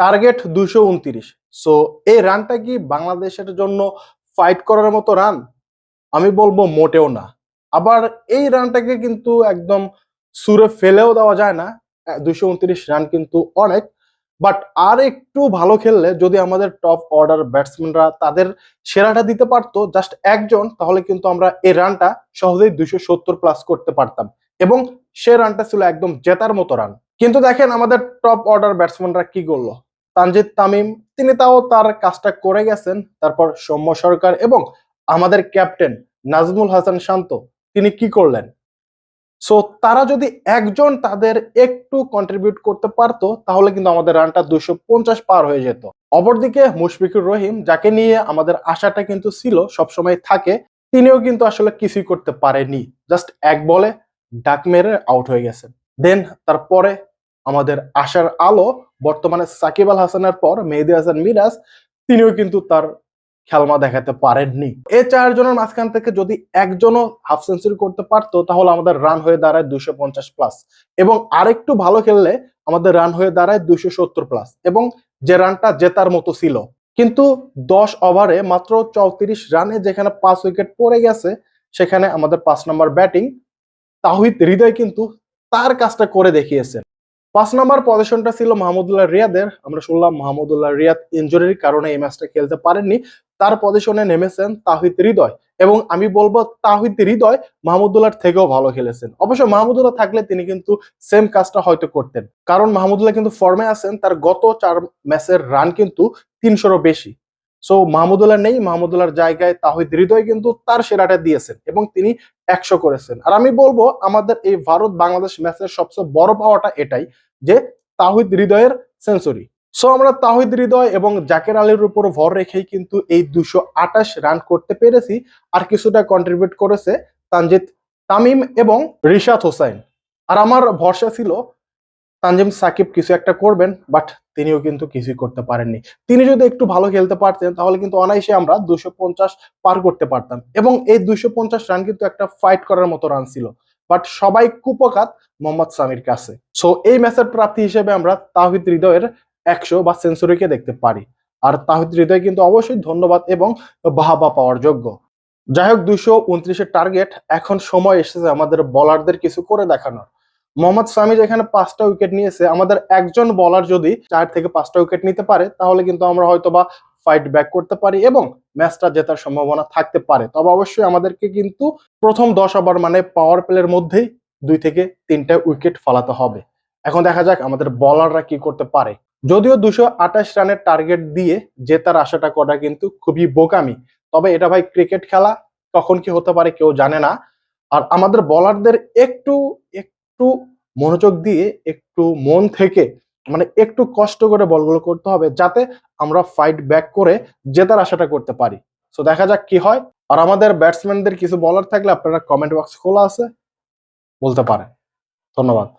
Target 229। So এই রানটা কি বাংলাদেশের জন্য ফাইট করার মতো রান? আমি বলবো মোটেও না। আবার এই রানটাকে কিন্তু একদম ছুঁড়ে ফেলেও দেওয়া যায় না। 229 রান কিন্তু অনেক, বাট আর একটু ভালো খেললে যদি আমাদের টপ অর্ডার ব্যাটসম্যানরা তাদের সেরাটা দিতে পারতো জাস্ট একজন, তাহলে কিন্তু আমরা এই রানটা সহজেই 270 প্লাস করতে পারতাম এবং সে রানটা ছিল একদম জেতার মতো রান। কিন্তু দেখেন আমাদের টপ অর্ডার ব্যাটসম্যানরা কি করলো। তানজিদ তামিম, তিনি তাও তার কাজটা করে গেছেন। তারপর সৌম্য সরকার এবং আমাদের ক্যাপ্টেন নাজমুল হাসান শান্ত, তিনি কি করলেন? সো তারা যদি একজন তাদের একটু কন্ট্রিবিউট করতে পারতো তাহলে কিন্তু আমাদের রানটা 250 পার হয়ে যেত। অপরদিকে মুশফিকুর রহিম, যাকে নিয়ে আমাদের আশাটা কিন্তু ছিল, সবসময় থাকে, তিনিও কিন্তু আসলে কিছুই করতে পারেনি। জাস্ট এক বলে ডাক মেরে আউট হয়ে গেছেন। দেন তারপরে আমাদের আশার আলো বর্তমানে সাকিব আল হাসানের পর মেহেদী হাসান মিরাজ, তিনিও কিন্তু তার খেলমা দেখাতে পারেননি। এই চারজনের মাঝখান থেকে যদি একজনও হাফ সেঞ্চুরি করতে পারতো তাহলে আমাদের রান হয়ে দাঁড়ায় 250 প্লাস, এবং আরেকটু ভালো খেললে আমাদের রান হয়ে দাঁড়ায় 270 প্লাস, এবং যে রানটা জেতার মতো ছিল। কিন্তু 10 ওভারে মাত্র 34 রানে যেখানে 5 উইকেট পড়ে গেছে, সেখানে আমাদের 5 নম্বর ব্যাটিং তাওহিদ হৃদয় কিন্তু তার কাজটা করে দেখিয়েছেন। 5 নম্বর পজিশনটা ছিল মাহমুদুল্লাহ রিয়াদের। আমরা শুনলাম মাহমুদুল্লাহ রিয়াদ ইনজুরির কারণে এই ম্যাচটা খেলতে পারেননি। তার পজিশনে নেমেছেন তাওহিদ হৃদয়, এবং আমি বলবো তাওহিদ হৃদয় মাহমুদুল্লাহর থেকেও ভালো খেলেছেন। অবশ্য মাহমুদুল্লাহ থাকলে তিনি কিন্তু সেম কাজটা হয়তো করতেন, কারণ মাহমুদুল্লাহ কিন্তু ফর্মে আছেন। তার গত 4 ম্যাচের রান কিন্তু 300-রও বেশি। সো মাহমুদুল্লাহ নেই, মাহমুদুল্লাহর জায়গায় তাওহিদ হৃদয় কিন্তু তার সেরাটা দিয়েছেন এবং তিনি 100 করেছেন। আর আমি বলবো আমাদের এই ভারত বাংলাদেশ ম্যাচের সবচেয়ে বড় পাওয়াটা এটাই যে তাওহিদ হৃদয়ের সেঞ্চুরি। সো আমরা তাওহিদ হৃদয় এবং জাকের আলীর উপর ভর রেখেই কিন্তু এই 228 রান করতে পেরেছি। আর কিছুটা কন্ট্রিবিউট করেছে তানজিদ তামিম এবং রিশাদ হোসাইন। আর আমার ভরসা ছিল তানজিম সাকিব কিছু একটা করবেন, বাট তিনিও কিন্তু কিছুই করতে পারেননি। তিনি যদি একটু ভালো খেলতে পারতেন তাহলে কিন্তু অনায়াসে আমরা 250 পার করতে পারতাম, এবং এই 250 রান কিন্তু একটা ফাইট করার মতো রান ছিল। বাট সবাই কুপকাত মোহাম্মদ সামির কাছে। সো এই ম্যাচের প্রাপ্তি হিসেবে আমরা তাওহিদ হৃদয়ের 100 বা সেঞ্চুরিকে দেখতে পারি। আর তাওহিদ হৃদয় কিন্তু অবশ্যই ধন্যবাদ এবং বাহবা পাওয়ার যোগ্য। যাই হোক, 229-এর টার্গেট, এখন সময় এসেছে আমাদের বলারদের কিছু করে দেখানোর। মোহাম্মদ সামি যেখানে 5টা উইকেট নিয়েছে, আমাদের একজন বলার যদি 4 থেকে 5টা উইকেট নিতে পারে তাহলে কিন্তু আমরা হয়তোবা ফাইট ব্যাক করতে পারি এবং ম্যাচটা জেতার সম্ভাবনা থাকতে পারে। তবে অবশ্যই আমাদেরকে কিন্তু প্রথম 10 ওভার মানে পাওয়ার প্লের মধ্যেই 2 থেকে 3টা উইকেট ফলাতে হবে। এখন দেখা যাক আমাদের বলাররা কি করতে পারে। যদিও 228 রানের টার্গেট দিয়ে জেতার আশাটা করা কিন্তু খুবই বোকামি, তবে এটা ভাই ক্রিকেট খেলা, কখন কি হতে পারে কেউ জানে না। আর আমাদের বলারদের একটু একটু মনোযোগ দিয়ে, একটু মন থেকে, মানে একটু কষ্ট করে বলগুলো করতে হবে যাতে আমরা ফাইট ব্যাক করে জেতার আশাটা করতে পারি। সো দেখা যাক কি হয়। আর আমাদের ব্যাটসম্যানদের কিছু বলার থাকলে আপনারা কমেন্ট বক্স খোলা আছে, বলতে পারেন। ধন্যবাদ।